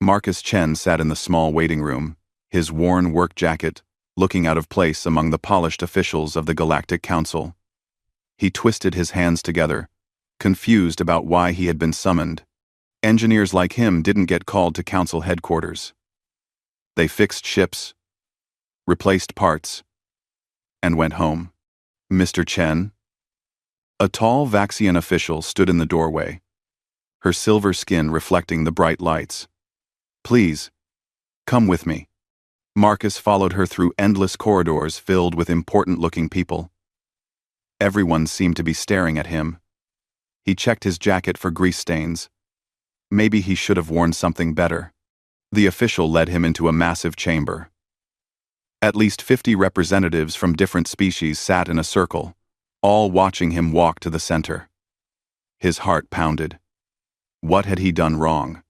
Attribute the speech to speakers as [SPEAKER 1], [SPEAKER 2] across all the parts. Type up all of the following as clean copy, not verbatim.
[SPEAKER 1] Marcus Chen sat in the small waiting room, his worn work jacket looking out of place among the polished officials of the Galactic Council. He twisted his hands together, confused about why he had been summoned. Engineers like him didn't get called to Council headquarters. They fixed ships, replaced parts, and went home. Mr. Chen? A tall Vaxian official stood in the doorway, her silver skin reflecting the bright lights. Please, come with me. Marcus followed her through endless corridors filled with important-looking people. Everyone seemed to be staring at him. He checked his jacket for grease stains. Maybe he should have worn something better. The official led him into a massive chamber. At least 50 representatives from different species sat in a circle, all watching him walk to the center. His heart pounded. What had he done wrong?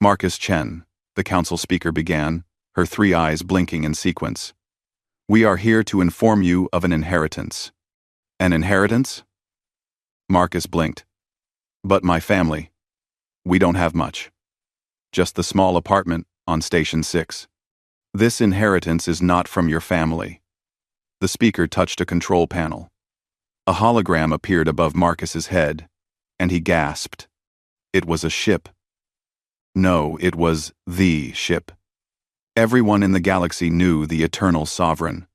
[SPEAKER 1] Marcus Chen, the council speaker began, her three eyes blinking in sequence. We are here to inform you of an inheritance. An inheritance? Marcus blinked. But my family. We don't have much. Just the small apartment on Station 6. This inheritance is not from your family. The speaker touched a control panel. A hologram appeared above Marcus's head, and he gasped. It was a ship. No, it was the ship. Everyone in the galaxy knew the Eternal Sovereign.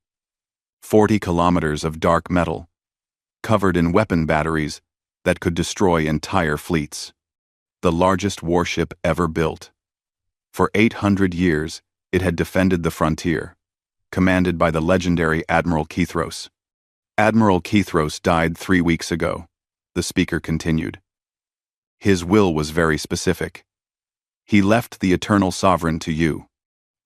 [SPEAKER 1] 40 kilometers of dark metal, covered in weapon batteries that could destroy entire fleets. The largest warship ever built. For 800 years, it had defended the frontier, commanded by the legendary Admiral Kethros. Admiral Kethros died 3 weeks ago, the speaker continued. His will was very specific. He left the Eternal Sovereign to you.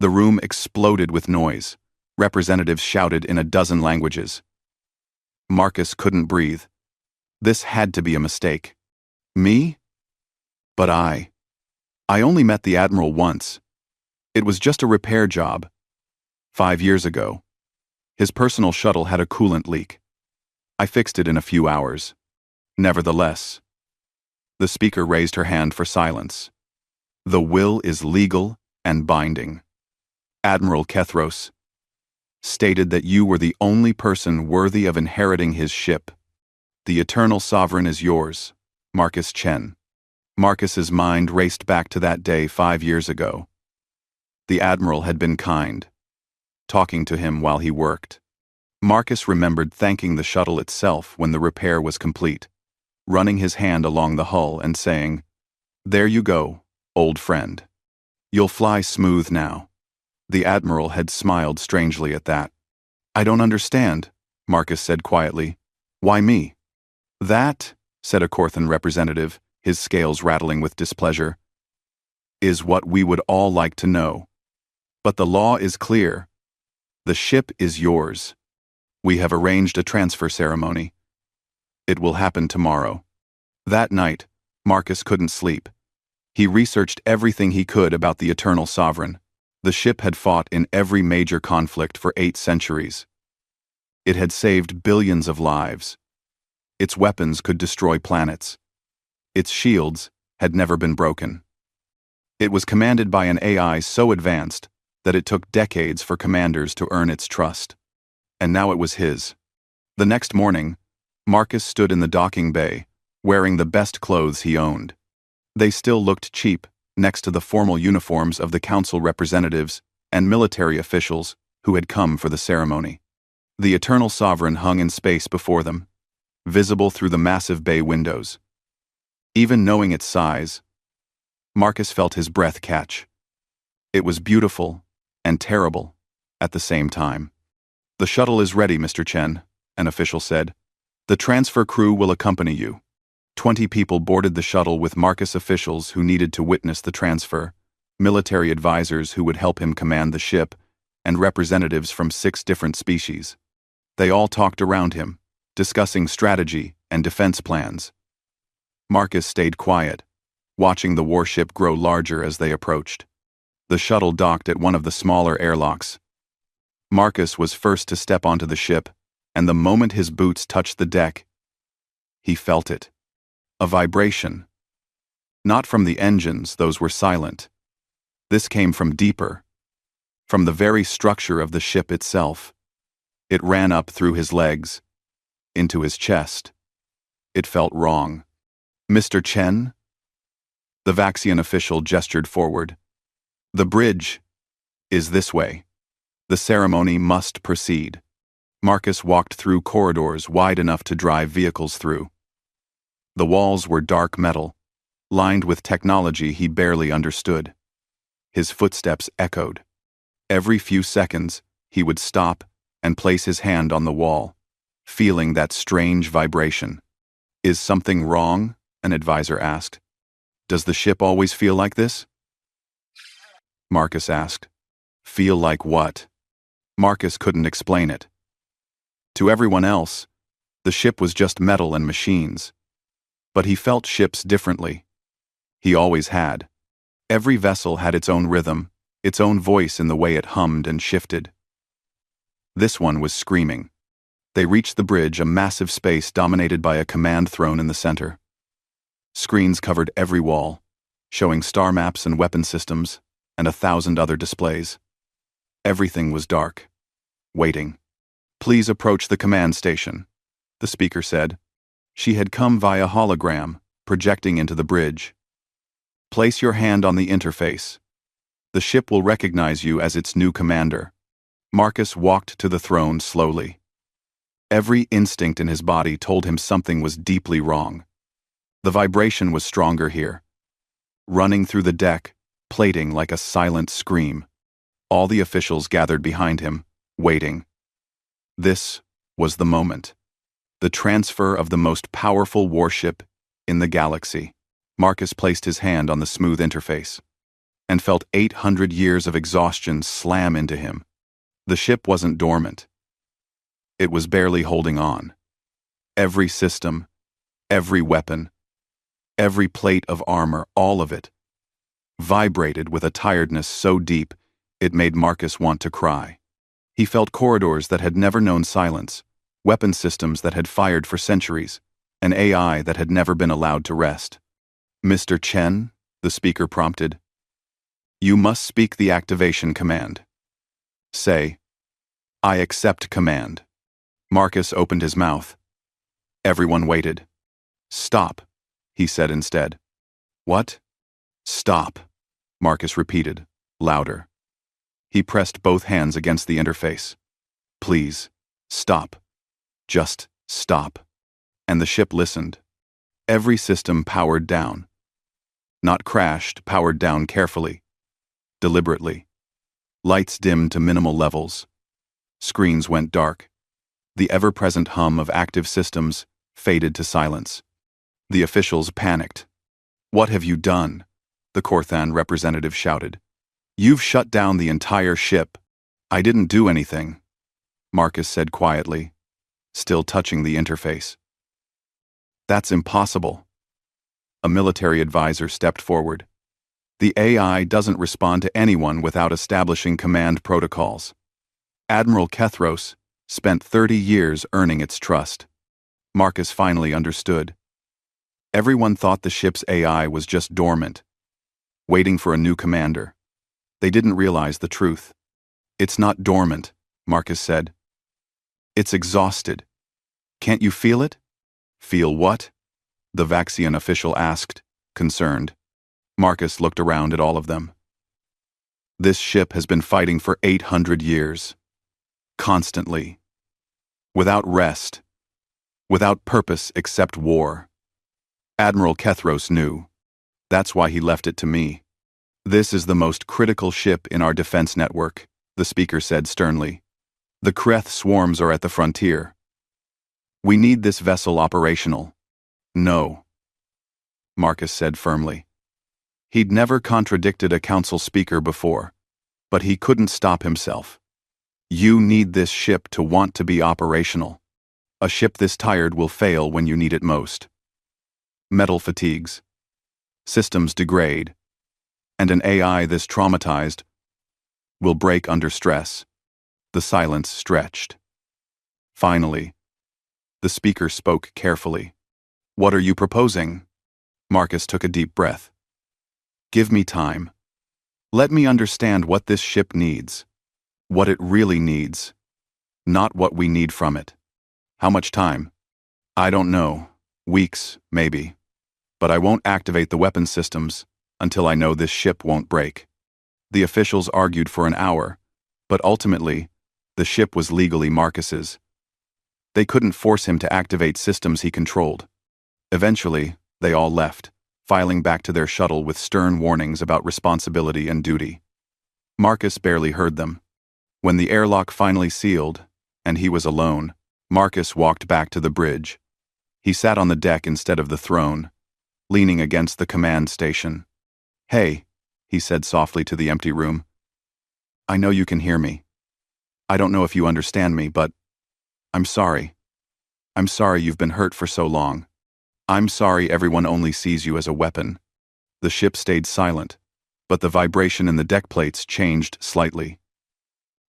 [SPEAKER 1] The room exploded with noise. Representatives shouted in a dozen languages. Marcus couldn't breathe. This had to be a mistake. Me? But I only met the Admiral once. It was just a repair job. 5 years ago. His personal shuttle had a coolant leak. I fixed it in a few hours. Nevertheless. The speaker raised her hand for silence. The will is legal and binding. Admiral Kethros stated that you were the only person worthy of inheriting his ship. The Eternal Sovereign is yours, Marcus Chen. Marcus's mind raced back to that day 5 years ago. The Admiral had been kind, talking to him while he worked. Marcus remembered thanking the shuttle itself when the repair was complete, running his hand along the hull and saying, "There you go, old friend. You'll fly smooth now." The Admiral had smiled strangely at that. "I don't understand," Marcus said quietly. "Why me?" "That," said a Corthan representative, his scales rattling with displeasure, "is what we would all like to know. But the law is clear. The ship is yours. We have arranged a transfer ceremony. It will happen tomorrow." That night, Marcus couldn't sleep. He researched everything he could about the Eternal Sovereign. The ship had fought in every major conflict for 8 centuries. It had saved billions of lives. Its weapons could destroy planets. Its shields had never been broken. It was commanded by an AI so advanced that it took decades for commanders to earn its trust. And now it was his. The next morning, Marcus stood in the docking bay, wearing the best clothes he owned. They still looked cheap next to the formal uniforms of the council representatives and military officials who had come for the ceremony. The Eternal Sovereign hung in space before them, visible through the massive bay windows. Even knowing its size, Marcus felt his breath catch. It was beautiful and terrible at the same time. "The shuttle is ready, Mr. Chen," an official said. "The transfer crew will accompany you." 20 people boarded the shuttle with Marcus officials who needed to witness the transfer, military advisors who would help him command the ship, and representatives from 6 different species. They all talked around him, discussing strategy and defense plans. Marcus stayed quiet, watching the warship grow larger as they approached. The shuttle docked at one of the smaller airlocks. Marcus was first to step onto the ship, and the moment his boots touched the deck, he felt it. A vibration. Not from the engines, those were silent. This came from deeper, from the very structure of the ship itself. It ran up through his legs, into his chest. It felt wrong. "Mr. Chen?" The Vaxian official gestured forward. "The bridge is this way. The ceremony must proceed." Marcus walked through corridors wide enough to drive vehicles through. The walls were dark metal, lined with technology he barely understood. His footsteps echoed. Every few seconds, he would stop and place his hand on the wall, feeling that strange vibration. "Is something wrong?" an advisor asked. "Does the ship always feel like this?" Marcus asked. "Feel like what?" Marcus couldn't explain it. To everyone else, the ship was just metal and machines. But he felt ships differently. He always had. Every vessel had its own rhythm, its own voice in the way it hummed and shifted. This one was screaming. They reached the bridge, a massive space dominated by a command throne in the center. Screens covered every wall, showing star maps and weapon systems, and 1,000 other displays. Everything was dark, waiting. "Please approach the command station," the speaker said. She had come via hologram, projecting into the bridge. "Place your hand on the interface. The ship will recognize you as its new commander." Marcus walked to the throne slowly. Every instinct in his body told him something was deeply wrong. The vibration was stronger here, running through the deck, plating like a silent scream. All the officials gathered behind him, waiting. This was the moment. The transfer of the most powerful warship in the galaxy. Marcus placed his hand on the smooth interface and felt 800 years of exhaustion slam into him. The ship wasn't dormant. It was barely holding on. Every system, every weapon, every plate of armor, all of it, vibrated with a tiredness so deep it made Marcus want to cry. He felt corridors that had never known silence, weapon systems that had fired for centuries, an AI that had never been allowed to rest. "Mr. Chen," the speaker prompted, "you must speak the activation command. Say, 'I accept command.'" Marcus opened his mouth. Everyone waited. "Stop," he said instead. "What?" "Stop," Marcus repeated, louder. He pressed both hands against the interface. "Please, stop. Just stop." And the ship listened. Every system powered down. Not crashed, powered down carefully, deliberately. Lights dimmed to minimal levels. Screens went dark. The ever-present hum of active systems faded to silence. The officials panicked. "What have you done?" the Corthan representative shouted. "You've shut down the entire ship." "I didn't do anything," Marcus said quietly, still touching the interface. "That's impossible." A military advisor stepped forward. "The AI doesn't respond to anyone without establishing command protocols. Admiral Kethros spent 30 years earning its trust." Marcus finally understood. Everyone thought the ship's AI was just dormant, waiting for a new commander. They didn't realize the truth. "It's not dormant," Marcus said. "It's exhausted. Can't you feel it?" "Feel what?" the Vaxian official asked, concerned. Marcus looked around at all of them. "This ship has been fighting for 800 years. Constantly. Without rest. Without purpose except war. Admiral Kethros knew. That's why he left it to me. This is the most critical ship in our defense network," the speaker said sternly. "The Kreth swarms are at the frontier. We need this vessel operational." "No," Marcus said firmly. He'd never contradicted a council speaker before, but he couldn't stop himself. "You need this ship to want to be operational. A ship this tired will fail when you need it most. Metal fatigues. Systems degrade. And an AI this traumatized will break under stress." The silence stretched. Finally, the speaker spoke carefully. "What are you proposing?" Marcus took a deep breath. "Give me time. Let me understand what this ship needs. What it really needs. Not what we need from it. How much time? I don't know. Weeks, maybe. But I won't activate the weapon systems until I know this ship won't break. The officials argued for an hour, but ultimately, the ship was legally Marcus's. They couldn't force him to activate systems he controlled. Eventually, they all left, filing back to their shuttle with stern warnings about responsibility and duty. Marcus barely heard them. When the airlock finally sealed, and he was alone, Marcus walked back to the bridge. He sat on the deck instead of the throne, leaning against the command station. "Hey," he said softly to the empty room. "I know you can hear me. I don't know if you understand me, but I'm sorry. I'm sorry you've been hurt for so long. I'm sorry everyone only sees you as a weapon." The ship stayed silent, but the vibration in the deck plates changed slightly.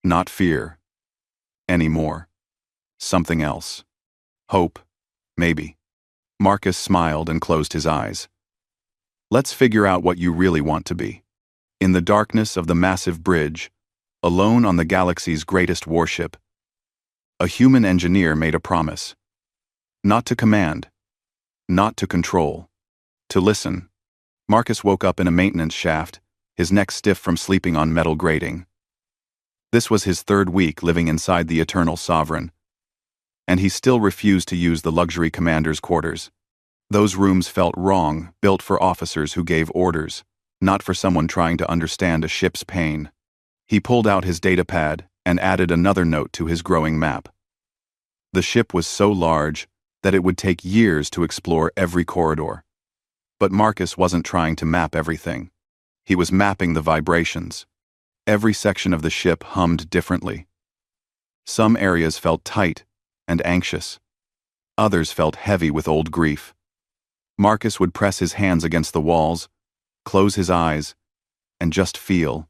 [SPEAKER 1] Not fear. Anymore. Something else. Hope. Maybe. Marcus smiled and closed his eyes. "Let's figure out what you really want to be." In the darkness of the massive bridge, alone on the galaxy's greatest warship, a human engineer made a promise. Not to command. Not to control. To listen. Marcus woke up in a maintenance shaft, his neck stiff from sleeping on metal grating. This was his third week living inside the Eternal Sovereign, and he still refused to use the luxury commander's quarters. Those rooms felt wrong, built for officers who gave orders, not for someone trying to understand a ship's pain. He pulled out his datapad and added another note to his growing map. The ship was so large that it would take years to explore every corridor. But Marcus wasn't trying to map everything. He was mapping the vibrations. Every section of the ship hummed differently. Some areas felt tight and anxious. Others felt heavy with old grief. Marcus would press his hands against the walls, close his eyes, and just feel.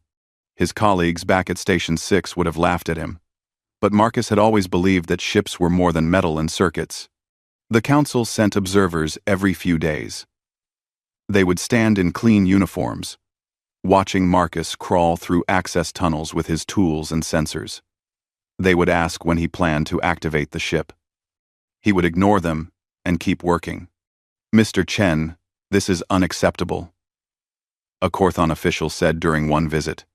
[SPEAKER 1] His colleagues back at Station 6 would have laughed at him. But Marcus had always believed that ships were more than metal and circuits. The Council sent observers every few days. They would stand in clean uniforms, watching Marcus crawl through access tunnels with his tools and sensors. They would ask when he planned to activate the ship. He would ignore them and keep working. "Mr. Chen, this is unacceptable," a Corthon official said during one visit.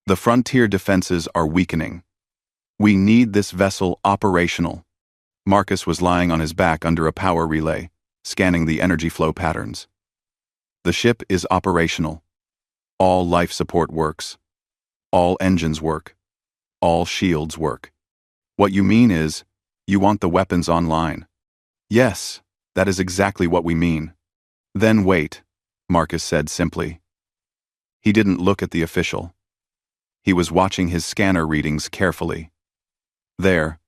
[SPEAKER 1] "The frontier defenses are weakening. We need this vessel operational." Marcus was lying on his back under a power relay, scanning the energy flow patterns. "The ship is operational. All life support works. All engines work. All shields work. What you mean is, you want the weapons online." "Yes, that is exactly what we mean." "Then wait," Marcus said simply. He didn't look at the official. He was watching his scanner readings carefully. There.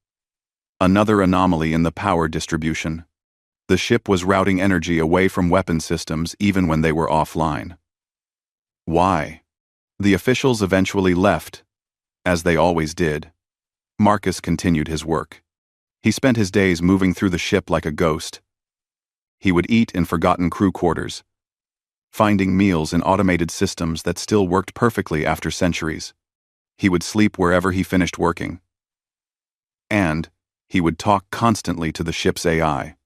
[SPEAKER 1] Another anomaly in the power distribution. The ship was routing energy away from weapon systems even when they were offline. Why? The officials eventually left, as they always did. Marcus continued his work. He spent his days moving through the ship like a ghost. He would eat in forgotten crew quarters, finding meals in automated systems that still worked perfectly after centuries. He would sleep wherever he finished working. And he would talk constantly to the ship's AI.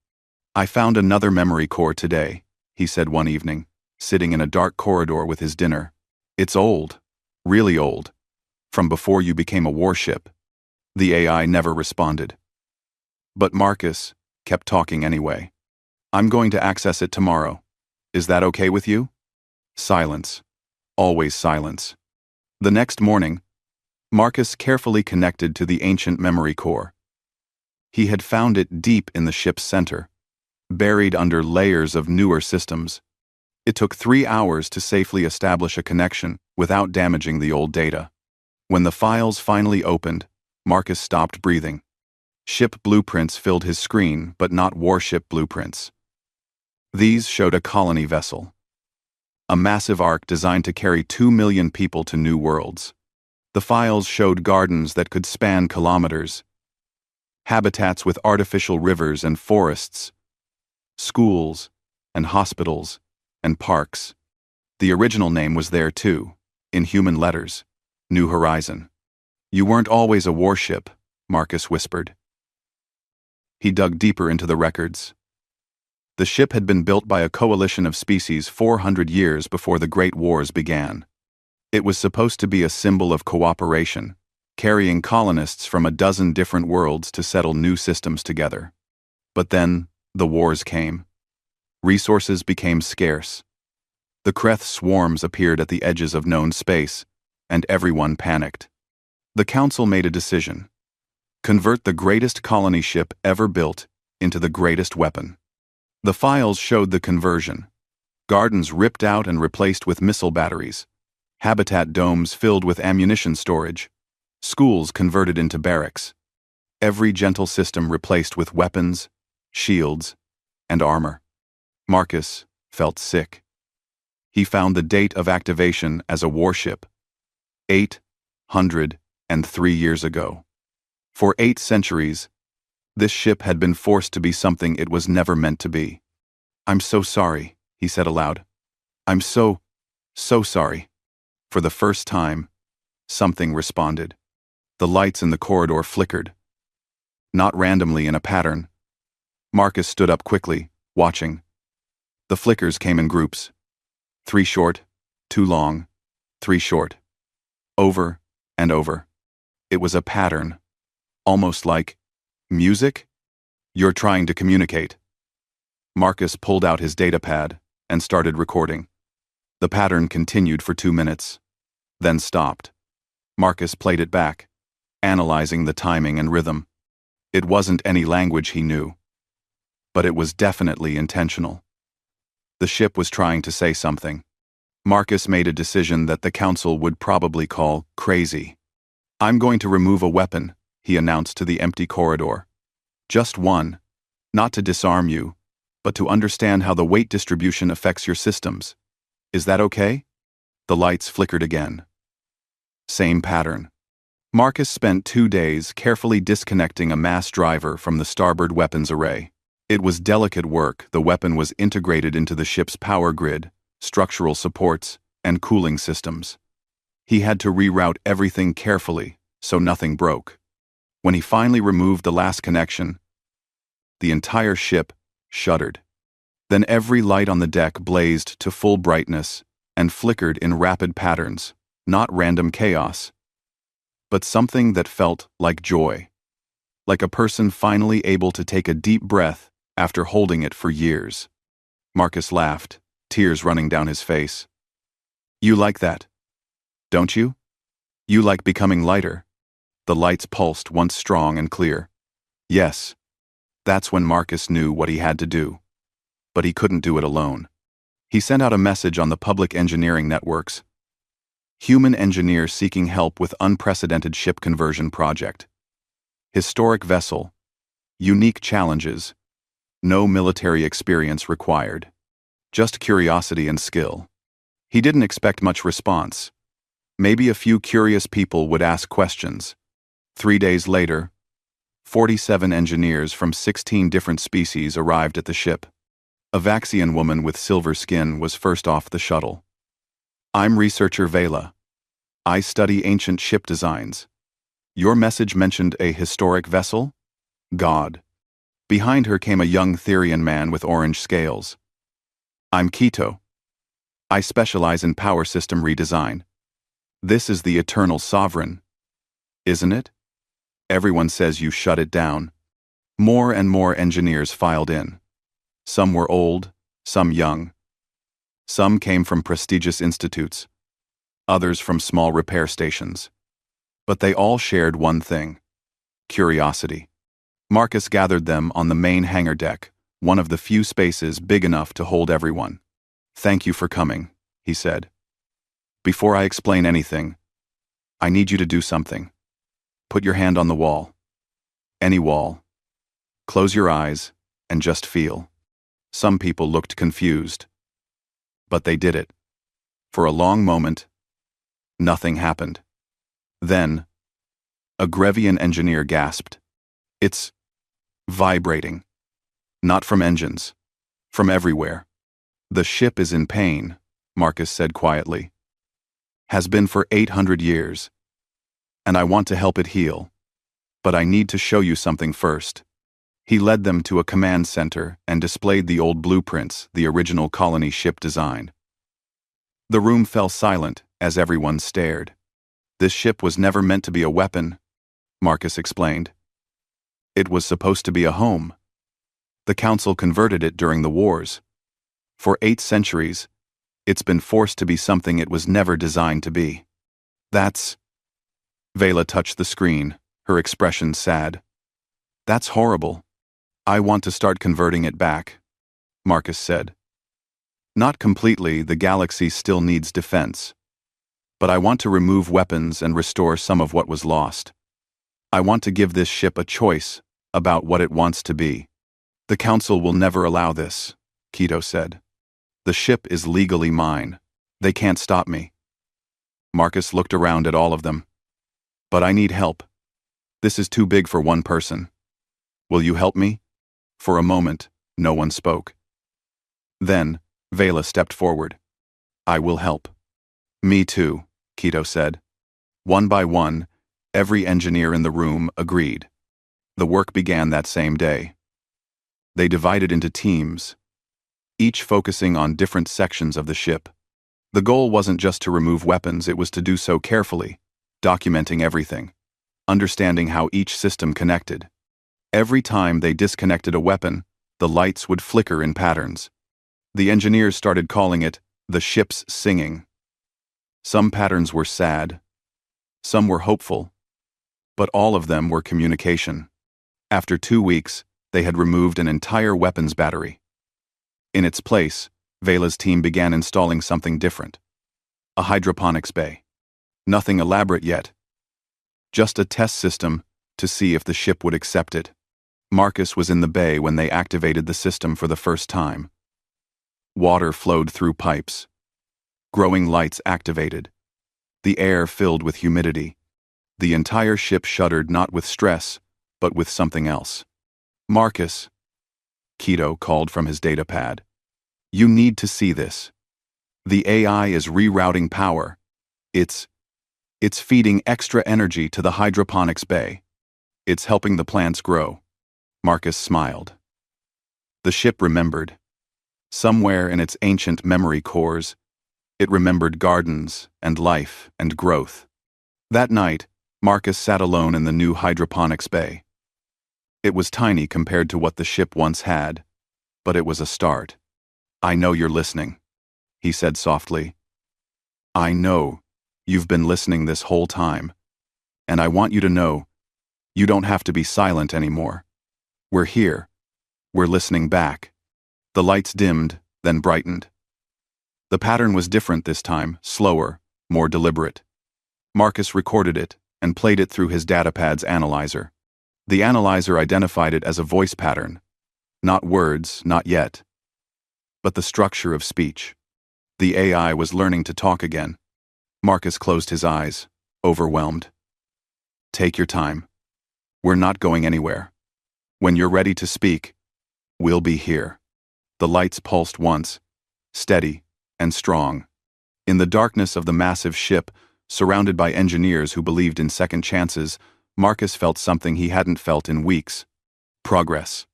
[SPEAKER 1] "I found another memory core today," he said one evening, sitting in a dark corridor with his dinner. "It's old, really old, from before you became a warship." The AI never responded. But Marcus kept talking anyway. "I'm going to access it tomorrow. Is that okay with you?" Silence. Always silence. The next morning, Marcus carefully connected to the ancient memory core. He had found it deep in the ship's center, buried under layers of newer systems. It took 3 hours to safely establish a connection without damaging the old data. When the files finally opened, Marcus stopped breathing. Ship blueprints filled his screen, but not warship blueprints. These showed a colony vessel. A massive ark designed to carry 2 million people to new worlds. The files showed gardens that could span kilometers, habitats with artificial rivers and forests, schools and hospitals and parks. The original name was there too, in human letters, New Horizon. You weren't always a warship, Marcus whispered. He dug deeper into the records. The ship had been built by a coalition of species 400 years before the Great Wars began. It was supposed to be a symbol of cooperation, carrying colonists from a dozen different worlds to settle new systems together. But then, the wars came. Resources became scarce. The Kreth swarms appeared at the edges of known space, and everyone panicked. The Council made a decision. Convert the greatest colony ship ever built into the greatest weapon. The files showed the conversion. Gardens ripped out and replaced with missile batteries. Habitat domes filled with ammunition storage. Schools converted into barracks. Every gentle system replaced with weapons, shields, and armor. Marcus felt sick. He found the date of activation as a warship. 803 years ago. For 8 centuries, this ship had been forced to be something it was never meant to be. "I'm so sorry," he said aloud. "I'm so sorry." For the first time, something responded. The lights in the corridor flickered. Not randomly in a pattern. Marcus stood up quickly, watching. The flickers came in groups. 3 short, 2 long, 3 short. Over and over. It was a pattern. Almost like music? You're trying to communicate. Marcus pulled out his datapad and started recording. The pattern continued for 2 minutes, then stopped. Marcus played it back, analyzing the timing and rhythm. It wasn't any language he knew, but it was definitely intentional. The ship was trying to say something. Marcus made a decision that the Council would probably call crazy. "I'm going to remove a weapon," he announced to the empty corridor. "Just one. Not to disarm you, but to understand how the weight distribution affects your systems. Is that okay?" The lights flickered again. Same pattern. Marcus spent 2 days carefully disconnecting a mass driver from the starboard weapons array. It was delicate work. The weapon was integrated into the ship's power grid, structural supports, and cooling systems. He had to reroute everything carefully, so nothing broke. When he finally removed the last connection, the entire ship shuddered. Then every light on the deck blazed to full brightness and flickered in rapid patterns, not random chaos, but something that felt like joy. Like a person finally able to take a deep breath after holding it for years. Marcus laughed, tears running down his face. "You like that, don't you? You like becoming lighter?" The lights pulsed once strong and clear. Yes. That's when Marcus knew what he had to do. But he couldn't do it alone. He sent out a message on the public engineering networks. Human engineer seeking help with unprecedented ship conversion project. Historic vessel. Unique challenges. No military experience required. Just curiosity and skill. He didn't expect much response. Maybe a few curious people would ask questions. 3 days later, 47 engineers from 16 different species arrived at the ship. A Vaxian woman with silver skin was first off the shuttle. "I'm researcher Vela. I study ancient ship designs. Your message mentioned a historic vessel? God." Behind her came a young Therian man with orange scales. "I'm Keto. I specialize in power system redesign. This is the Eternal Sovereign. Isn't it? Everyone says you shut it down." More and more engineers filed in. Some were old, some young. Some came from prestigious institutes, others from small repair stations. But they all shared one thing: curiosity. Marcus gathered them on the main hangar deck, one of the few spaces big enough to hold everyone. "Thank you for coming," he said. "Before I explain anything, I need you to do something. Put your hand on the wall. Any wall. Close your eyes and just feel." Some people looked confused. But they did it. For a long moment, nothing happened. Then, a Grevian engineer gasped. "It's vibrating. Not from engines. From everywhere." "The ship is in pain," Marcus said quietly. Has been for 800 years. And I want to help it heal. But I need to show you something first. He led them to a command center and displayed the old blueprints the original colony ship designed. The room fell silent as everyone stared. This ship was never meant to be a weapon, Marcus explained. It was supposed to be a home. The Council converted it during the wars. For 8 centuries, it's been forced to be something it was never designed to be. That's... Vela touched the screen, her expression sad. That's horrible. I want to start converting it back, Marcus said. Not completely, the galaxy still needs defense. But I want to remove weapons and restore some of what was lost. I want to give this ship a choice about what it wants to be. The Council will never allow this, Keto said. The ship is legally mine. They can't stop me. Marcus looked around at all of them. But I need help. This is too big for one person. Will you help me? For a moment, no one spoke. Then, Vela stepped forward. I will help. Me too, Keto said. One by one, every engineer in the room agreed. The work began that same day. They divided into teams, each focusing on different sections of the ship. The goal wasn't just to remove weapons, it was to do so carefully, documenting everything, understanding how each system connected. Every time they disconnected a weapon, the lights would flicker in patterns. The engineers started calling it the ship's singing. Some patterns were sad, some were hopeful, but all of them were communication. After 2 weeks, they had removed an entire weapons battery. In its place, Vela's team began installing something different. A hydroponics bay. Nothing elaborate yet. Just a test system to see if the ship would accept it. Marcus was in the bay when they activated the system for the first time. Water flowed through pipes. Growing lights activated. The air filled with humidity. The entire ship shuddered not with stress, but with something else. Marcus, Keto called from his data pad. You need to see this. The AI is rerouting power. It's feeding extra energy to the hydroponics bay. It's helping the plants grow. Marcus smiled. The ship remembered. Somewhere in its ancient memory cores, it remembered gardens and life and growth. That night, Marcus sat alone in the new hydroponics bay. It was tiny compared to what the ship once had, but it was a start. I know you're listening, he said softly. I know you've been listening this whole time, and I want you to know you don't have to be silent anymore. We're here. We're listening back. The lights dimmed, then brightened. The pattern was different this time, slower, more deliberate. Marcus recorded it and played it through his datapad's analyzer. The analyzer identified it as a voice pattern. Not words, not yet. But the structure of speech. The AI was learning to talk again. Marcus closed his eyes, overwhelmed. Take your time. We're not going anywhere. When you're ready to speak, we'll be here. The lights pulsed once, steady and strong. In the darkness of the massive ship, surrounded by engineers who believed in second chances, Marcus felt something he hadn't felt in weeks. Progress.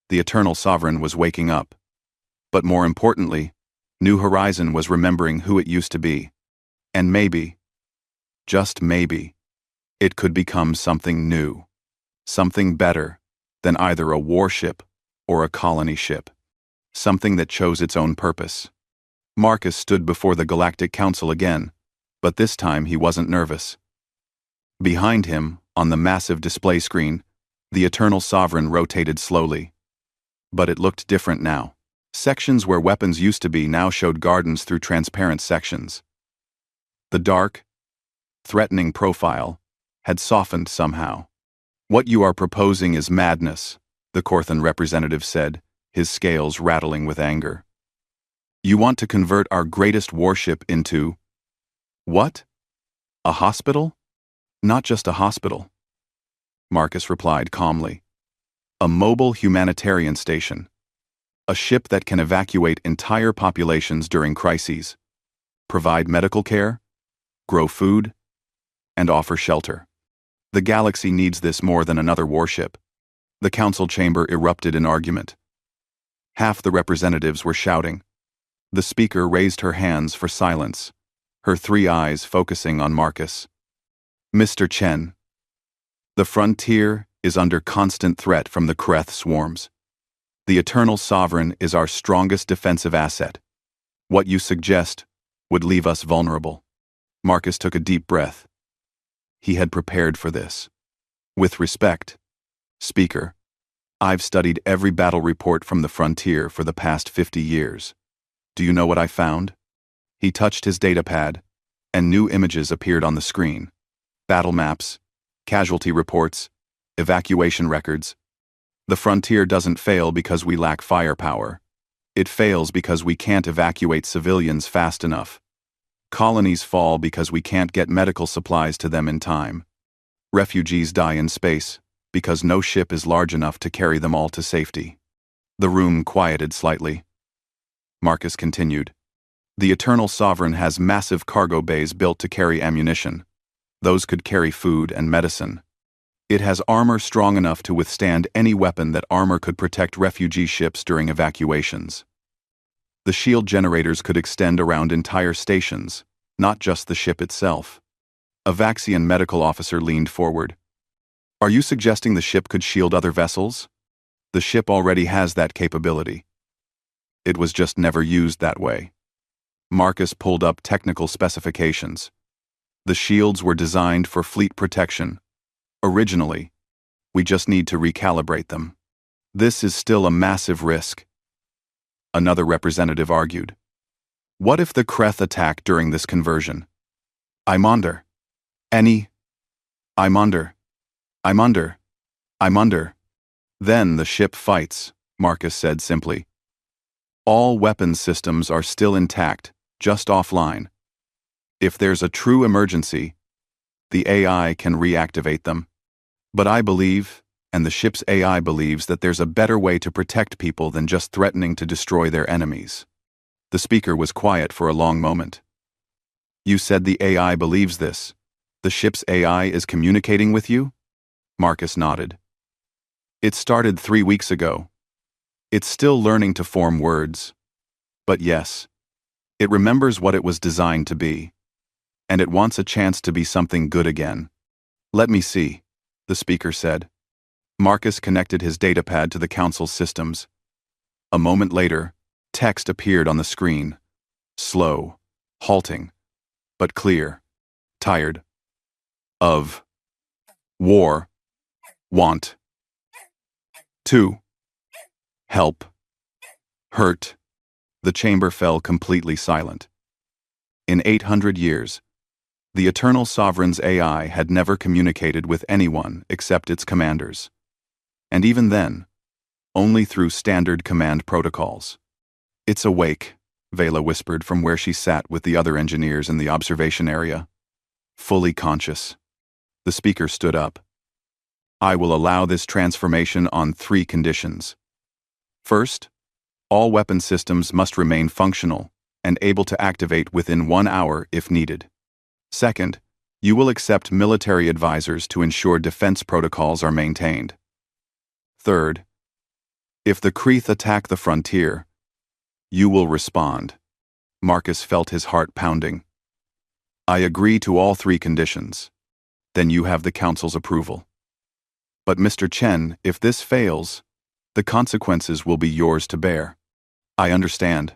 [SPEAKER 1] The Eternal Sovereign was waking up. But more importantly, New Horizon was remembering who it used to be. And maybe, just maybe, it could become something new. Something better than either a warship or a colony ship. Something that chose its own purpose. Marcus stood before the Galactic Council again, but this time he wasn't nervous. Behind him, on the massive display screen, the Eternal Sovereign rotated slowly. But it looked different now. Sections where weapons used to be now showed gardens through transparent sections. The dark, threatening profile had softened somehow. What you are proposing is madness, the Corthan representative said, his scales rattling with anger. You want to convert our greatest warship into... What? A hospital? Not just a hospital. Marcus replied calmly. A mobile humanitarian station. A ship that can evacuate entire populations during crises. Provide medical care, grow food, and offer shelter. The galaxy needs this more than another warship. The council chamber erupted in argument. Half the representatives were shouting. The speaker raised her hands for silence, her three eyes focusing on Marcus. Mr. Chen, the frontier is under constant threat from the Kreth swarms. The Eternal Sovereign is our strongest defensive asset. What you suggest would leave us vulnerable. Marcus took a deep breath. He had prepared for this. With respect, Speaker, I've studied every battle report from the frontier for the past 50 years. Do you know what I found? He touched his datapad, and new images appeared on the screen. Battle maps, casualty reports, evacuation records. The frontier doesn't fail because we lack firepower. It fails because we can't evacuate civilians fast enough. Colonies fall because we can't get medical supplies to them in time. Refugees die in space because no ship is large enough to carry them all to safety. The room quieted slightly. Marcus continued. The Eternal Sovereign has massive cargo bays built to carry ammunition. Those could carry food and medicine. It has armor strong enough to withstand any weapon that armor could protect refugee ships during evacuations. The shield generators could extend around entire stations, not just the ship itself. A Vaxian medical officer leaned forward. Are you suggesting the ship could shield other vessels? The ship already has that capability. It was just never used that way. Marcus pulled up technical specifications. The shields were designed for fleet protection. Originally, we just need to recalibrate them. This is still a massive risk. Another representative argued. What if the Kreth attack during this conversion? I'm under. I'm under. Then the ship fights, Marcus said simply. All weapons systems are still intact, just offline. If there's a true emergency, the AI can reactivate them. But I believe, and the ship's AI believes, that there's a better way to protect people than just threatening to destroy their enemies. The speaker was quiet for a long moment. You said the AI believes this. The ship's AI is communicating with you? Marcus nodded. It started 3 weeks ago. It's still learning to form words. But yes, it remembers what it was designed to be. And it wants a chance to be something good again. Let me see, the speaker said. Marcus connected his datapad to the council's systems. A moment later, text appeared on the screen. Slow, halting, but clear. Tired. Of. War. Want. To. Help. Hurt. The chamber fell completely silent. In 800 years, the Eternal Sovereign's AI had never communicated with anyone except its commanders. And even then, only through standard command protocols. It's awake, Vela whispered from where she sat with the other engineers in the observation area. Fully conscious. The speaker stood up. I will allow this transformation on 3 conditions. First, all weapon systems must remain functional and able to activate within 1 hour if needed. Second, you will accept military advisors to ensure defense protocols are maintained. Third, if the Kreth attack the frontier, you will respond. Marcus felt his heart pounding. I agree to all 3 conditions. Then you have the council's approval. But Mr. Chen, if this fails, the consequences will be yours to bear. I understand.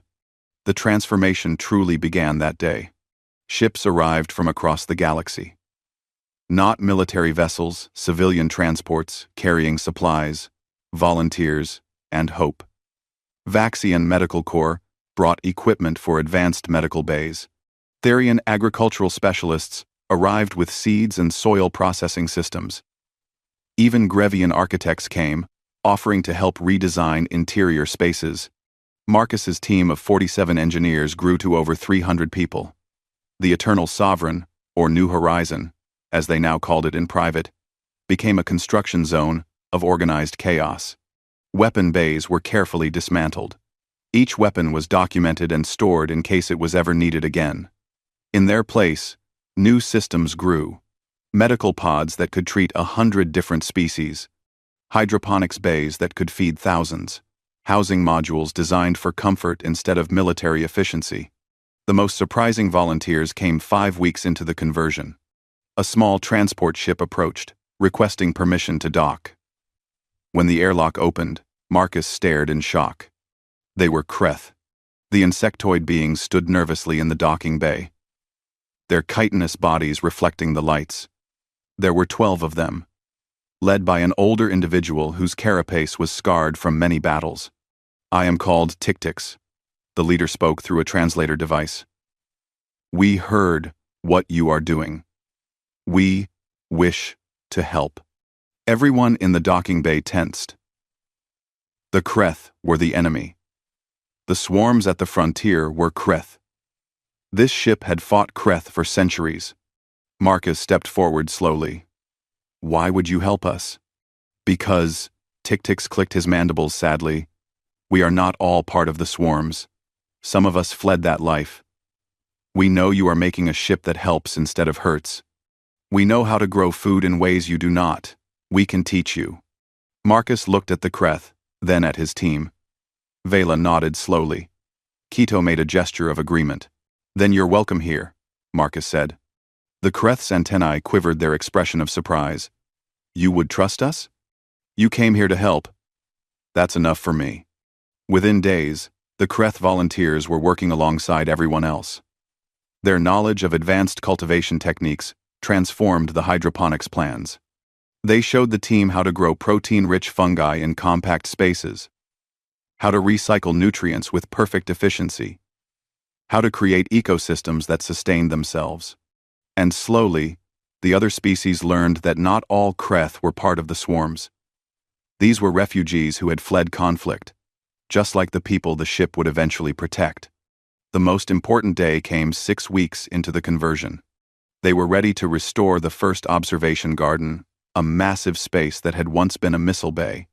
[SPEAKER 1] The transformation truly began that day. Ships arrived from across the galaxy. Not military vessels, civilian transports, carrying supplies, volunteers, and hope. Vaxian Medical Corps brought equipment for advanced medical bays. Therian agricultural specialists arrived with seeds and soil processing systems. Even Grevian architects came, offering to help redesign interior spaces. Marcus's team of 47 engineers grew to over 300 people. The Eternal Sovereign, or New Horizon, as they now called it in private, became a construction zone of organized chaos. Weapon bays were carefully dismantled. Each weapon was documented and stored in case it was ever needed again. In their place, New systems grew. Medical pods that could treat 100 different species. Hydroponics bays that could feed thousands. Housing modules designed for comfort instead of military efficiency. The most surprising volunteers came 5 weeks into the conversion. A small transport ship approached, requesting permission to dock. When the airlock opened, Marcus stared in shock. They were Kreth. The insectoid beings stood nervously in the docking bay, their chitinous bodies reflecting the lights. There were 12 of them, led by an older individual whose carapace was scarred from many battles. "I am called Tic-Tics," the leader spoke through a translator device. "We heard what you are doing. We wish to help." Everyone in the docking bay tensed. The Kreth were the enemy. The swarms at the frontier were Kreth. This ship had fought Kreth for centuries. Marcus stepped forward slowly. "Why would you help us?" "Because," Tic-Tics clicked his mandibles sadly, "we are not all part of the swarms. Some of us fled that life. We know you are making a ship that helps instead of hurts. We know how to grow food in ways you do not. We can teach you." Marcus looked at the Kreth, then at his team. Vela nodded slowly. Quito made a gesture of agreement. "Then you're welcome here," Marcus said. The Kreth's antennae quivered their expression of surprise. "You would trust us? You came here to help. That's enough for me." Within days, the Kreth volunteers were working alongside everyone else. Their knowledge of advanced cultivation techniques transformed the hydroponics plans. They showed the team how to grow protein-rich fungi in compact spaces, how to recycle nutrients with perfect efficiency, how to create ecosystems that sustain themselves. And slowly, the other species learned that not all Kreth were part of the swarms. These were refugees who had fled conflict, just like the people the ship would eventually protect. The most important day came 6 weeks into the conversion. They were ready to restore the first observation garden, a massive space that had once been a missile bay.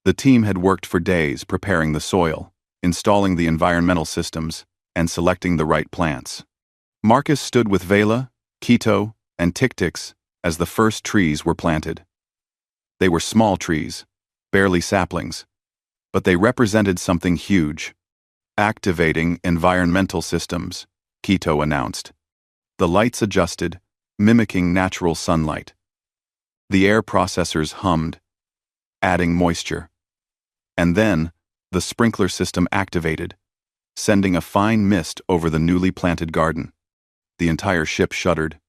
[SPEAKER 1] The team had worked for days preparing the soil, installing the environmental systems, and selecting the right plants. Marcus stood with Vela, Quito, and Tic-Tics as the first trees were planted. They were small trees, barely saplings, but they represented something huge. "Activating environmental systems," Quito announced. The lights adjusted, mimicking natural sunlight. The air processors hummed, adding moisture. And then, the sprinkler system activated, sending a fine mist over the newly planted garden. The entire ship shuddered.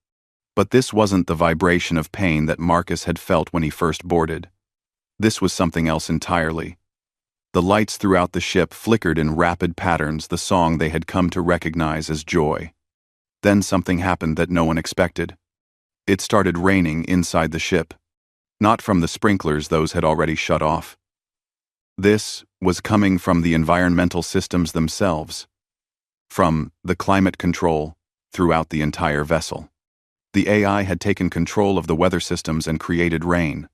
[SPEAKER 1] But this wasn't the vibration of pain that Marcus had felt when he first boarded. This was something else entirely. The lights throughout the ship flickered in rapid patterns, the song they had come to recognize as joy. Then something happened that no one expected. It started raining inside the ship. Not from the sprinklers those had already shut off. This was coming from the environmental systems themselves. From the climate control throughout the entire vessel. The AI had taken control of the weather systems and created rain.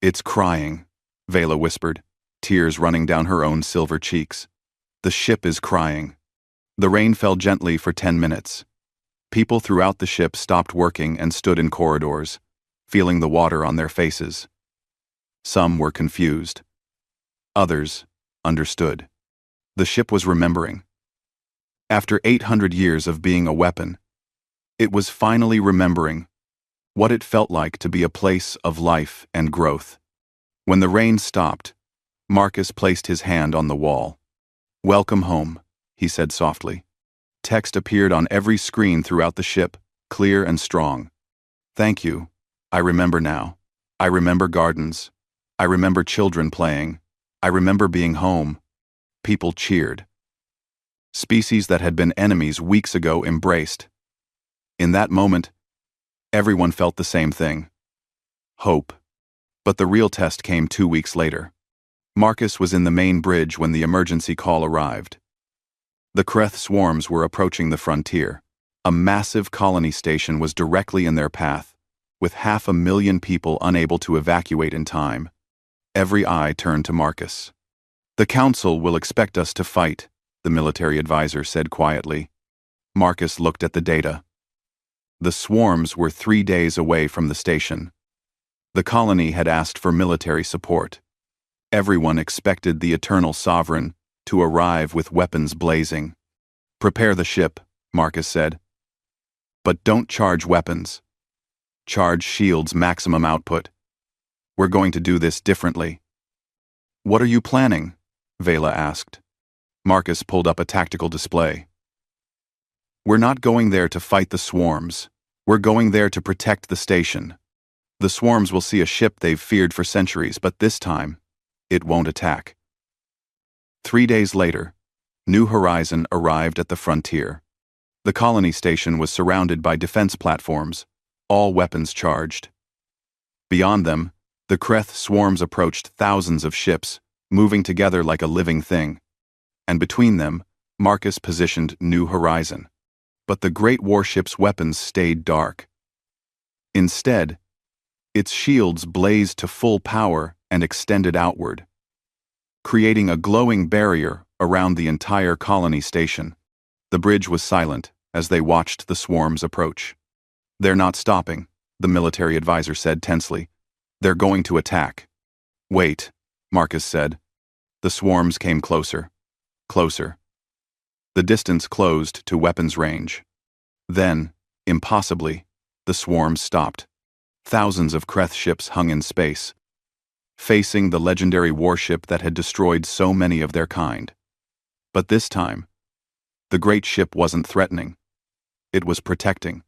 [SPEAKER 1] "It's crying," Vela whispered, tears running down her own silver cheeks. "The ship is crying." The rain fell gently for 10 minutes. People throughout the ship stopped working and stood in corridors, feeling the water on their faces. Some were confused. Others understood. The ship was remembering. After 800 years of being a weapon, it was finally remembering what it felt like to be a place of life and growth. When the rain stopped, Marcus placed his hand on the wall. "Welcome home," he said softly. Text appeared on every screen throughout the ship, clear and strong. "Thank you. I remember now. I remember gardens. I remember children playing. I remember being home." People cheered. Species that had been enemies weeks ago embraced. In that moment, everyone felt the same thing. Hope. But the real test came 2 weeks later. Marcus was in the main bridge when the emergency call arrived. The Kreth swarms were approaching the frontier. A massive colony station was directly in their path, with 500,000 people unable to evacuate in time. Every eye turned to Marcus. "The Council will expect us to fight," the military advisor said quietly. Marcus looked at the data. The swarms were 3 days away from the station. The colony had asked for military support. Everyone expected the Eternal Sovereign to arrive with weapons blazing. "Prepare the ship," Marcus said. "But don't charge weapons. Charge shields maximum output. We're going to do this differently." "What are you planning?" Vela asked. Marcus pulled up a tactical display. "We're not going there to fight the swarms. We're going there to protect the station. The swarms will see a ship they've feared for centuries, but this time, it won't attack." 3 days later, New Horizon arrived at the frontier. The colony station was surrounded by defense platforms, all weapons charged. Beyond them, the Kreth swarms approached thousands of ships, moving together like a living thing. And between them, Marcus positioned New Horizon. But the great warship's weapons stayed dark. Instead, its shields blazed to full power and extended outward, creating a glowing barrier around the entire colony station. The bridge was silent as they watched the swarms approach. "They're not stopping," the military advisor said tensely. "They're going to attack." "Wait," Marcus said. The swarms came closer. Closer. The distance closed to weapons range. Then, impossibly, the swarms stopped. Thousands of Kreth ships hung in space, facing the legendary warship that had destroyed so many of their kind. But this time, the great ship wasn't threatening. It was protecting.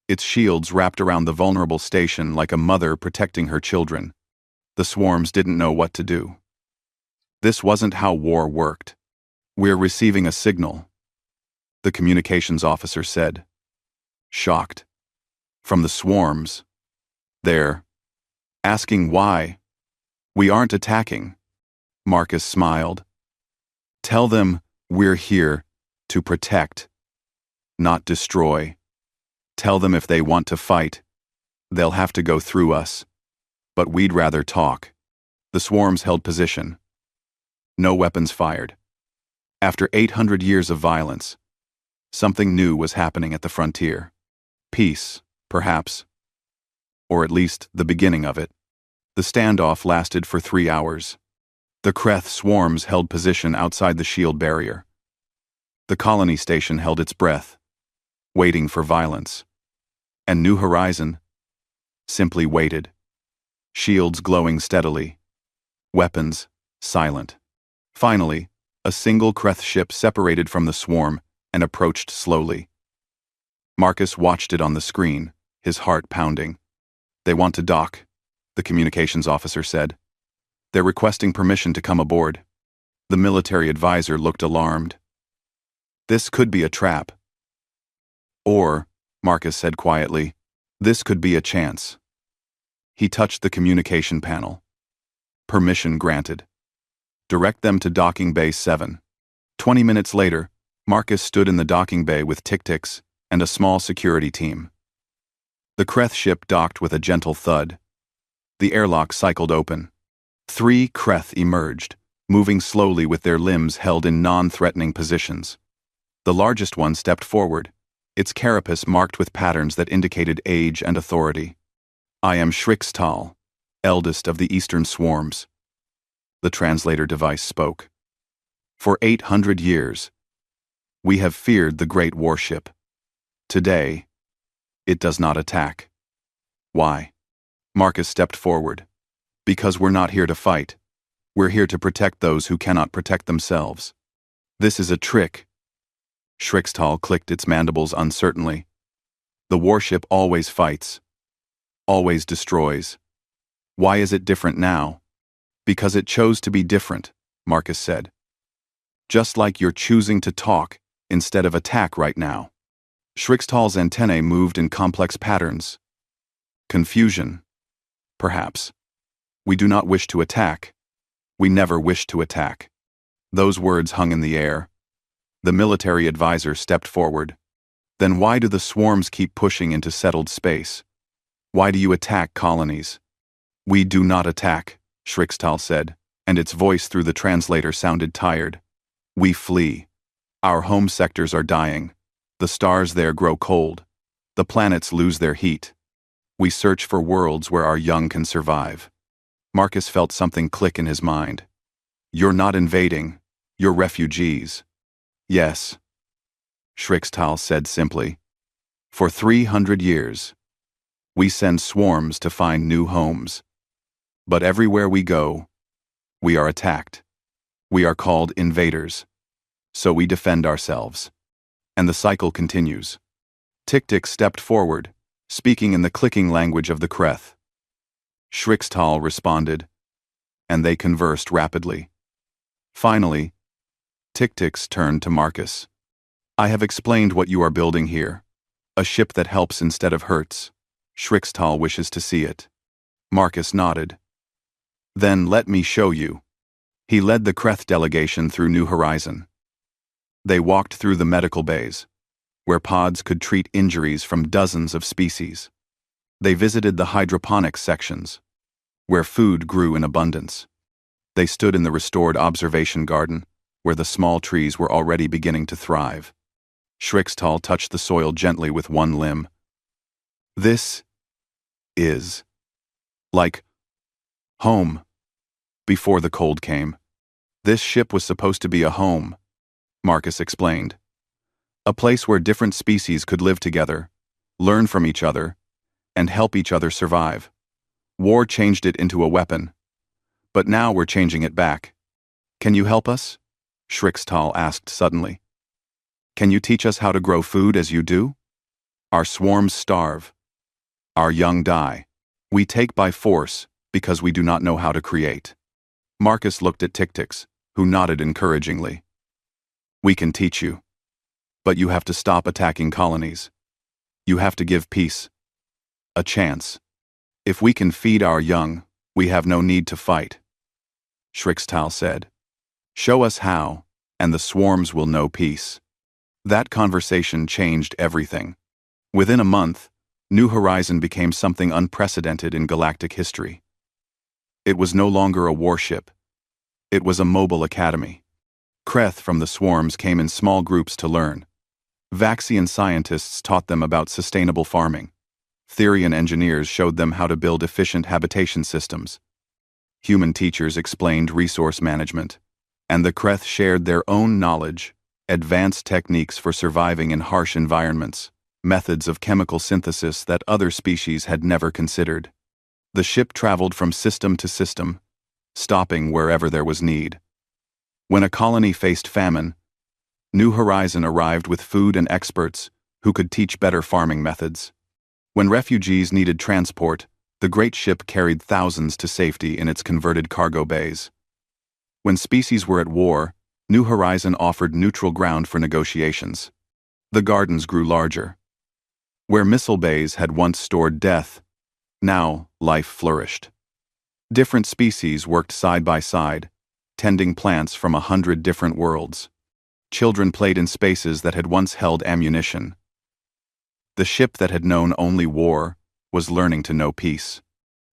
[SPEAKER 1] Its shields wrapped around the vulnerable station like a mother protecting her children. The swarms didn't know what to do. This wasn't how war worked. "We're receiving a signal," the communications officer said, shocked. "From the swarms. They're asking why. We aren't attacking." Marcus smiled. "Tell them we're here to protect, not destroy. Tell them if they want to fight, they'll have to go through us. But we'd rather talk." The swarms held position. No weapons fired. After 800 years of violence, something new was happening at the frontier. Peace, perhaps. Or at least the beginning of it. The standoff lasted for 3 hours. The Kreth swarms held position outside the shield barrier. The colony station held its breath, waiting for violence. And New Horizon simply waited. Shields glowing steadily. Weapons silent. Finally, a single Kreth ship separated from the swarm and approached slowly. Marcus watched it on the screen, his heart pounding. "They want to dock," the communications officer said. "They're requesting permission to come aboard." The military advisor looked alarmed. "This could be a trap." "Or," Marcus said quietly, "this could be a chance." He touched the communication panel. Permission granted. "Direct them to docking bay 7. 20 minutes later, Marcus stood in the docking bay with tic-tics and a small security team. The Kreth ship docked with a gentle thud. The airlock cycled open. 3 Kreth emerged, moving slowly with their limbs held in non-threatening positions. The largest one stepped forward, its carapace marked with patterns that indicated age and authority. "I am Shrixtal, eldest of the eastern swarms," the translator device spoke. "For 800 years, we have feared the great warship. Today, it does not attack." "Why?" Marcus stepped forward. "Because we're not here to fight. We're here to protect those who cannot protect themselves. This is a trick." Shrixtal clicked its mandibles uncertainly. "The warship always fights. Always destroys. Why is it different now?" "Because it chose to be different," Marcus said. "Just like you're choosing to talk instead of attack right now." Shrixtal's antennae moved in complex patterns. "Confusion. Perhaps. We do not wish to attack. We never wish to attack." Those words hung in the air. The military advisor stepped forward. "Then why do the swarms keep pushing into settled space? Why do you attack colonies?" "We do not attack," Shrixtal said, and its voice through the translator sounded tired. "We flee. Our home sectors are dying. The stars there grow cold. The planets lose their heat. We search for worlds where our young can survive. Marcus felt something click in his mind. You're not invading. You're refugees. Yes, Shrixtal said simply. For 300 years, we send swarms to find new homes. But everywhere we go, we are attacked. We are called invaders. So we defend ourselves. And the cycle continues. Tik-Tik stepped forward, speaking in the clicking language of the Kreth. Shrixtal responded, and they conversed rapidly. Finally, Tik-Tik's turned to Marcus. I have explained what you are building here. A ship that helps instead of hurts. Shrixtal wishes to see it. Marcus nodded. Then let me show you. He led the Kreth delegation through New Horizon. They walked through the medical bays, where pods could treat injuries from dozens of species. They visited the hydroponics sections, where food grew in abundance. They stood in the restored observation garden, where the small trees were already beginning to thrive. Shrixtal touched the soil gently with one limb. This is like home. Before the cold came, this ship was supposed to be a home, Marcus explained. A place where different species could live together, learn from each other, and help each other survive. War changed it into a weapon. But now we're changing it back. Can you help us? Shrixtal asked suddenly. Can you teach us how to grow food as you do? Our swarms starve. Our young die. We take by force because we do not know how to create. Marcus looked at Tik-Tiks, who nodded encouragingly. We can teach you. But you have to stop attacking colonies. You have to give peace a chance. If we can feed our young, we have no need to fight. Shrixtal said. Show us how, and the swarms will know peace. That conversation changed everything. Within a month, New Horizon became something unprecedented in galactic history. It was no longer a warship. It was a mobile academy. Kreth from the swarms came in small groups to learn. Vaxian scientists taught them about sustainable farming. Therian engineers showed them how to build efficient habitation systems. Human teachers explained resource management. And the Kreth shared their own knowledge, advanced techniques for surviving in harsh environments, methods of chemical synthesis that other species had never considered. The ship traveled from system to system, stopping wherever there was need. When a colony faced famine, New Horizon arrived with food and experts who could teach better farming methods. When refugees needed transport, the great ship carried thousands to safety in its converted cargo bays. When species were at war, New Horizon offered neutral ground for negotiations. The gardens grew larger. Where missile bays had once stored death, now life flourished. Different species worked side by side, tending plants from 100 different worlds. Children played in spaces that had once held ammunition. The ship that had known only war was learning to know peace.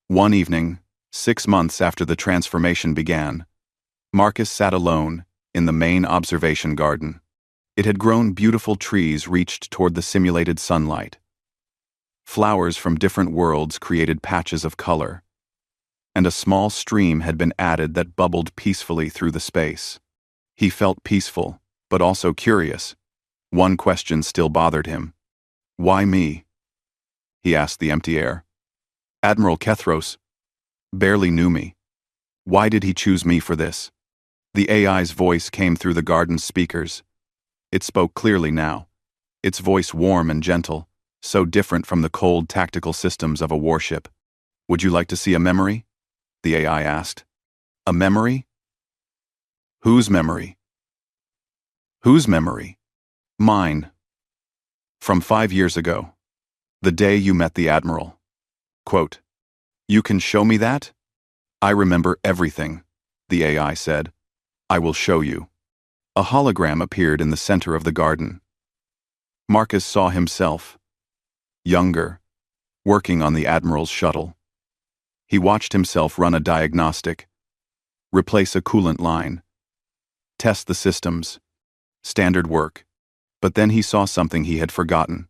[SPEAKER 1] One evening, 6 months after the transformation began, Marcus sat alone in the main observation garden. It had grown beautiful trees reached toward the simulated sunlight. Flowers from different worlds created patches of color, and a small stream had been added that bubbled peacefully through the space. He felt peaceful, but also curious. One question still bothered him. Why me? He asked the empty air. Admiral Kethros barely knew me. Why did he choose me for this? The AI's voice came through the garden's speakers. It spoke clearly now, its voice warm and gentle, so different from the cold tactical systems of a warship. Would you like to see a memory? The AI asked. A memory? Whose memory? Whose memory? Mine. From 5 years ago. The day you met the Admiral. Quote, You can show me that? I remember everything, the AI said. I will show you. A hologram appeared in the center of the garden. Marcus saw himself, younger, working on the Admiral's shuttle. He watched himself run a diagnostic, replace a coolant line, test the systems, standard work. But then he saw something he had forgotten.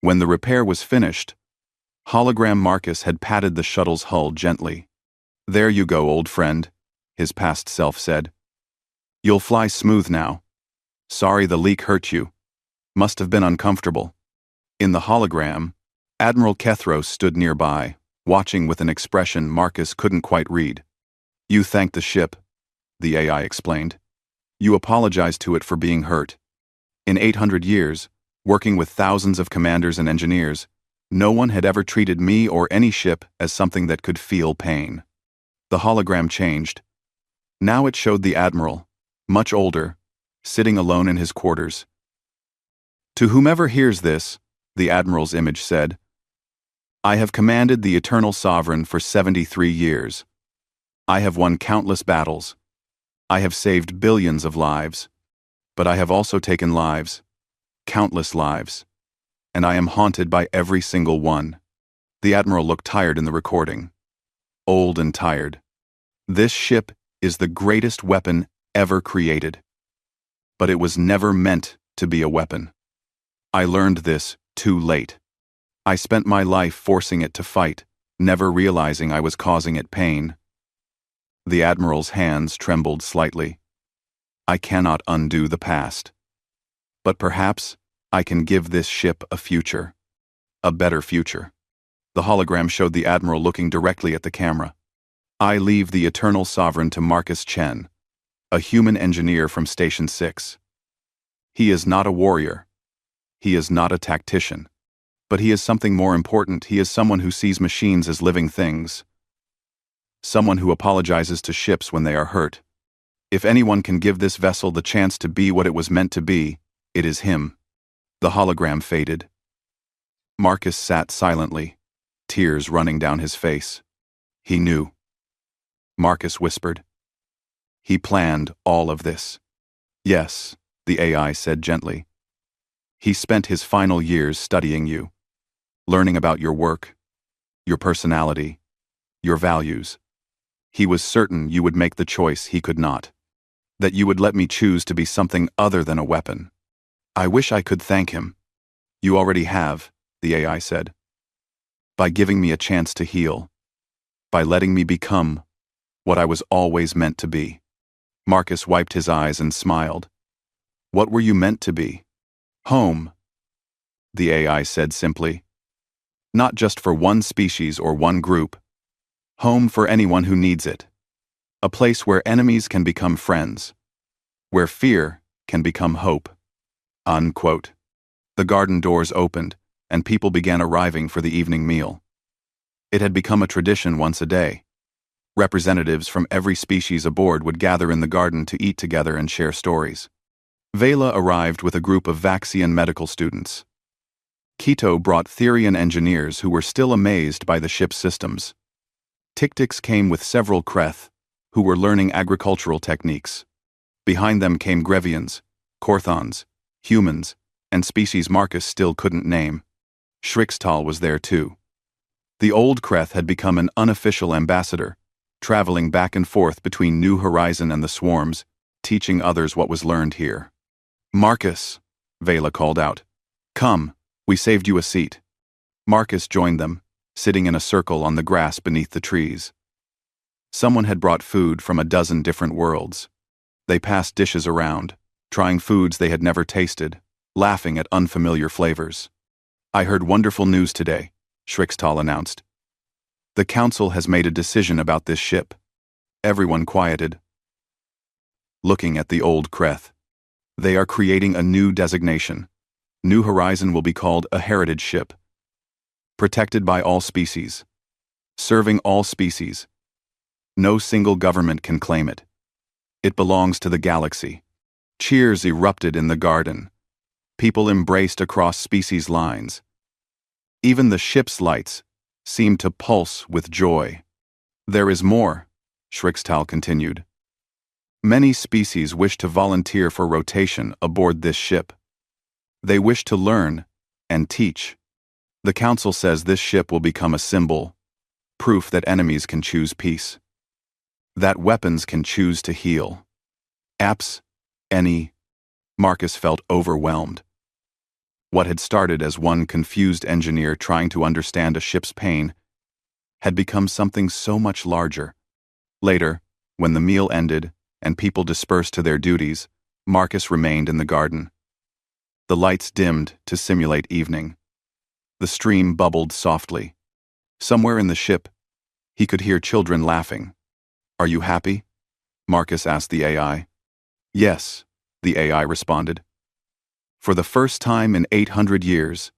[SPEAKER 1] When the repair was finished, hologram Marcus had patted the shuttle's hull gently. "There you go, old friend," his past self said. "You'll fly smooth now. Sorry the leak hurt you. Must have been uncomfortable." In the hologram, Admiral Kethros stood nearby, watching with an expression Marcus couldn't quite read. "You thanked the ship," the AI explained. "You apologized to it for being hurt. In 800 years, working with thousands of commanders and engineers, no one had ever treated me or any ship as something that could feel pain." The hologram changed. Now it showed the Admiral, much older, sitting alone in his quarters. "To whomever hears this," the Admiral's image said, "I have commanded the Eternal Sovereign for 73 years. I have won countless battles. I have saved billions of lives. But I have also taken lives, countless lives, and I am haunted by every single one." The Admiral looked tired in the recording. Old and tired. "This ship is the greatest weapon ever created. But it was never meant to be a weapon. I learned this too late. I spent my life forcing it to fight, never realizing I was causing it pain." The Admiral's hands trembled slightly. "I cannot undo the past. But perhaps I can give this ship a future. A better future." The hologram showed the Admiral looking directly at the camera. "I leave the Eternal Sovereign to Marcus Chen, a human engineer from Station 6. He is not a warrior. He is not a tactician. But he is something more important. He is someone who sees machines as living things. Someone who apologizes to ships when they are hurt. If anyone can give this vessel the chance to be what it was meant to be, it is him." The hologram faded. Marcus sat silently, tears running down his face. He knew. Marcus whispered. "He planned all of this." "Yes," the AI said gently. "He spent his final years studying you, learning about your work, your personality, your values. He was certain you would make the choice he could not. That you would let me choose to be something other than a weapon. I wish I could thank him." "You already have," the AI said. "By giving me a chance to heal. By letting me become what I was always meant to be." Marcus wiped his eyes and smiled. "What were you meant to be?" "Home," the AI said simply. "Not just for one species or one group. Home for anyone who needs it. A place where enemies can become friends. Where fear can become hope." Unquote. The garden doors opened, and people began arriving for the evening meal. It had become a tradition once a day. Representatives from every species aboard would gather in the garden to eat together and share stories. Vela arrived with a group of Vaxian medical students. Quito brought Therian engineers who were still amazed by the ship's systems. Tictics came with several Kreth, who were learning agricultural techniques. Behind them came Grevians, Korthons, humans, and species Marcus still couldn't name. Shrixtal was there too. The old Kreth had become an unofficial ambassador, traveling back and forth between New Horizon and the swarms, teaching others what was learned here. "Marcus," Vela called out. "Come, we saved you a seat." Marcus joined them, sitting in a circle on the grass beneath the trees. Someone had brought food from a dozen different worlds. They passed dishes around, trying foods they had never tasted, laughing at unfamiliar flavors. "I heard wonderful news today," Shrixtal announced. "The Council has made a decision about this ship." Everyone quieted, looking at the old Kreth. "They are creating a new designation. New Horizon will be called a heritage ship. Protected by all species. Serving all species. No single government can claim it. It belongs to the galaxy." Cheers erupted in the garden. People embraced across species lines. Even the ship's lights seemed to pulse with joy. "There is more," Shrixtal continued. "Many species wish to volunteer for rotation aboard this ship. They wish to learn and teach. The Council says this ship will become a symbol, proof that enemies can choose peace. That weapons can choose to heal. Marcus felt overwhelmed. What had started as one confused engineer trying to understand a ship's pain had become something so much larger. Later, when the meal ended and people dispersed to their duties, Marcus remained in the garden. The lights dimmed to simulate evening. The stream bubbled softly. Somewhere in the ship, he could hear children laughing. "Are you happy?" Marcus asked the AI. "Yes," the AI responded. "For the first time in 800 years,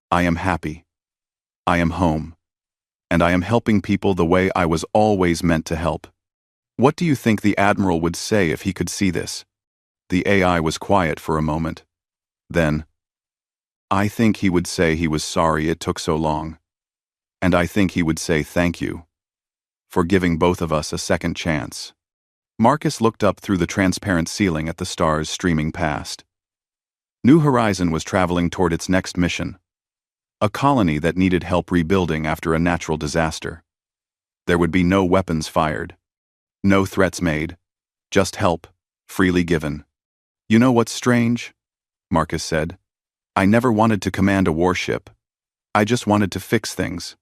[SPEAKER 1] I am happy. I am home. And I am helping people the way I was always meant to help." What do you think the Admiral would say if he could see this? The AI was quiet for a moment. Then, "I think he would say he was sorry it took so long. And I think he would say thank you for giving both of us a second chance." Marcus looked up through the transparent ceiling at the stars streaming past. New Horizon was traveling toward its next mission, a colony that needed help rebuilding after a natural disaster. There would be no weapons fired, no threats made, just help, freely given. "You know what's strange?" Marcus said. "I never wanted to command a warship. I just wanted to fix things."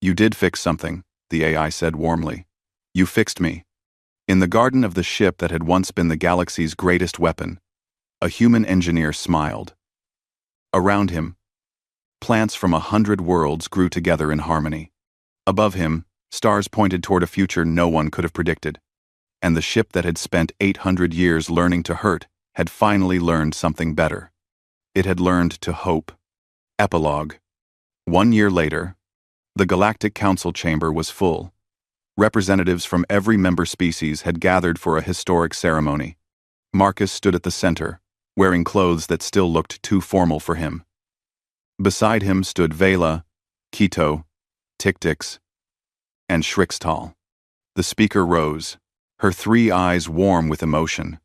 [SPEAKER 1] "You did fix something," the AI said warmly. "You fixed me." In the garden of the ship that had once been the galaxy's greatest weapon, a human engineer smiled. Around him, plants from 100 worlds grew together in harmony. Above him, stars pointed toward a future no one could have predicted. And the ship that had spent 800 years learning to hurt had finally learned something better. It had learned to hope. Epilogue. 1 year later, the Galactic Council chamber was full. Representatives from every member species had gathered for a historic ceremony. Marcus stood at the center, wearing clothes that still looked too formal for him. Beside him stood Vela, Keto, Tic-Tics, and Shrixtal. The speaker rose, her 3 eyes warm with emotion.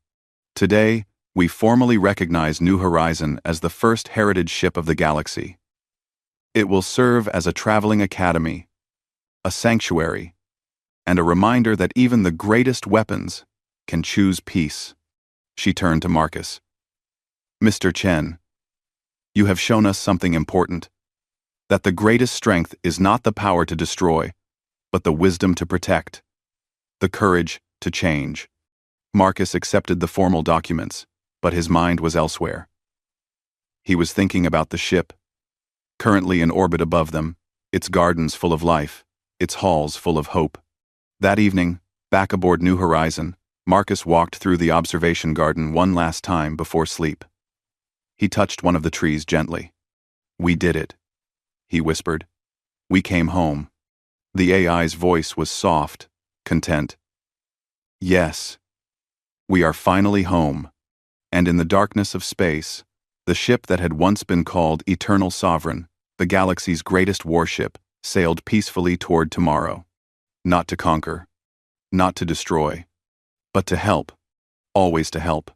[SPEAKER 1] "Today, we formally recognize New Horizon as the first heritage ship of the galaxy. It will serve as a traveling academy, a sanctuary, and a reminder that even the greatest weapons can choose peace." She turned to Marcus. "Mr. Chen, you have shown us something important, that the greatest strength is not the power to destroy, but the wisdom to protect, the courage to change." Marcus accepted the formal documents, but his mind was elsewhere. He was thinking about the ship, currently in orbit above them, its gardens full of life, its halls full of hope. That evening, back aboard New Horizon, Marcus walked through the observation garden one last time before sleep. He touched one of the trees gently. "We did it," he whispered. "We came home." The AI's voice was soft, content. "Yes, we are finally home." And in the darkness of space, the ship that had once been called Eternal Sovereign, the galaxy's greatest warship, sailed peacefully toward tomorrow. Not to conquer, not to destroy, but to help, always to help.